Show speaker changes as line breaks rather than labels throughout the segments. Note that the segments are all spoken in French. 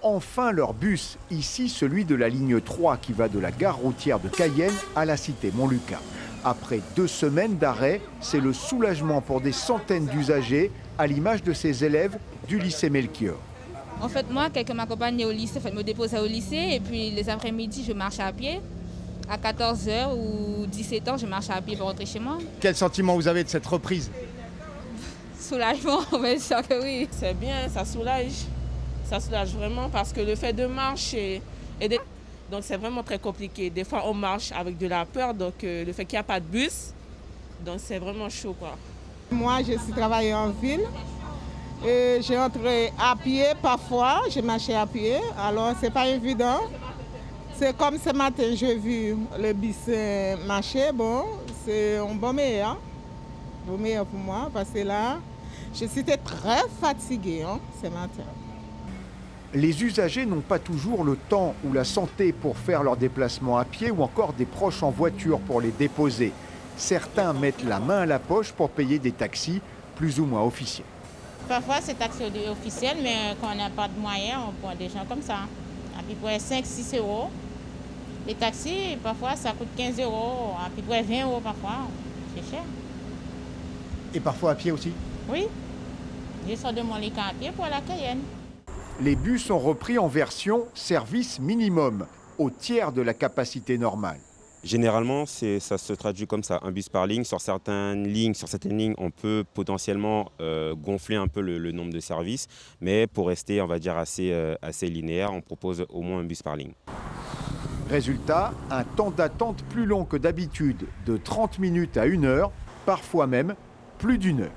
Enfin leur bus, ici celui de la ligne 3 qui va de la gare routière de Cayenne à la cité Montlucas. Après 2 semaines d'arrêt, c'est le soulagement pour des centaines d'usagers, à l'image de ces élèves du lycée Melchior.
En fait, moi, quelqu'un m'accompagne au lycée, me dépose au lycée et puis les après-midi, je marche à pied. À 14h ou 17h, je marche à pied pour rentrer chez moi.
Quel sentiment vous avez de cette reprise?
Soulagement, bien sûr que oui.
C'est bien, ça soulage. Ça soulage vraiment parce que le fait de marcher, donc c'est vraiment très compliqué. Des fois, on marche avec de la peur, donc le fait qu'il n'y a pas de bus, donc c'est vraiment chaud, quoi.
Moi, je suis travaillée en ville. J'ai entré à pied parfois, j'ai marché à pied, alors c'est pas évident. C'est comme ce matin, j'ai vu le bus marcher, bon, c'est un bon meilleur pour moi, parce que là, je suis très fatiguée ce matin.
Les usagers n'ont pas toujours le temps ou la santé pour faire leurs déplacements à pied ou encore des proches en voiture pour les déposer. Certains mettent la main à la poche pour payer des taxis plus ou moins officiels.
Parfois, c'est taxi officiel, mais quand on n'a pas de moyens, on prend des gens comme ça. À peu près 5-6 euros. Les taxis, parfois, ça coûte 15 euros, à peu près 20 euros parfois. C'est cher.
Et parfois à pied aussi?
Oui. Je sors de Montlucas à pied pour la Cayenne.
Les bus ont repris en version service minimum, au tiers de la capacité normale.
Généralement, ça se traduit comme ça, un bus par ligne. Sur certaines lignes, on peut potentiellement gonfler un peu le nombre de services. Mais pour rester, on va dire, assez linéaire, on propose au moins un bus par ligne.
Résultat, un temps d'attente plus long que d'habitude, de 30 minutes à 1 heure, parfois même plus d'1 heure.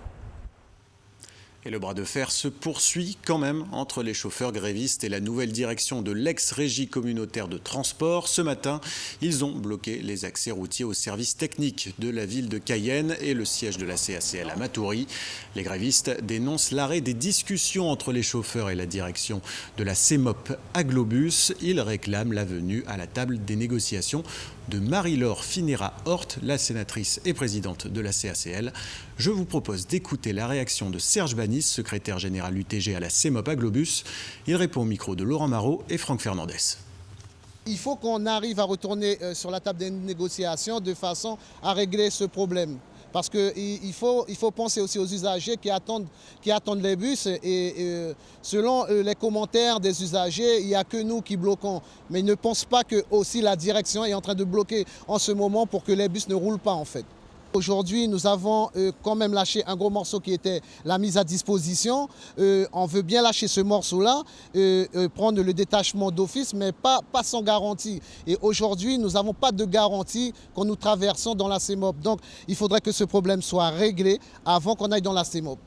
Et le bras de fer se poursuit quand même entre les chauffeurs grévistes et la nouvelle direction de l'ex-régie communautaire de transport. Ce matin, ils ont bloqué les accès routiers aux services techniques de la ville de Cayenne et le siège de la CACL à Matoury. Les grévistes dénoncent l'arrêt des discussions entre les chauffeurs et la direction de la CEMOP Aglobus. Ils réclament la venue à la table des négociations de Marie-Laure Finera-Hort, la sénatrice et présidente de la CACL. Je vous propose d'écouter la réaction de Serge Banis, secrétaire général UTG à la CEMOP Aglobus. Il répond au micro de Laurent Marot et Franck Fernandez.
Il faut qu'on arrive à retourner sur la table des négociations de façon à régler ce problème. Parce qu'il faut penser aussi aux usagers qui attendent les bus et selon les commentaires des usagers, il n'y a que nous qui bloquons. Mais ils ne pensent pas que aussi la direction est en train de bloquer en ce moment pour que les bus ne roulent pas en fait. Aujourd'hui, nous avons quand même lâché un gros morceau qui était la mise à disposition. On veut bien lâcher ce morceau-là, prendre le détachement d'office, mais pas sans garantie. Et aujourd'hui, nous n'avons pas de garantie quand nous traversons dans la CEMOP. Donc, il faudrait que ce problème soit réglé avant qu'on aille dans la CEMOP.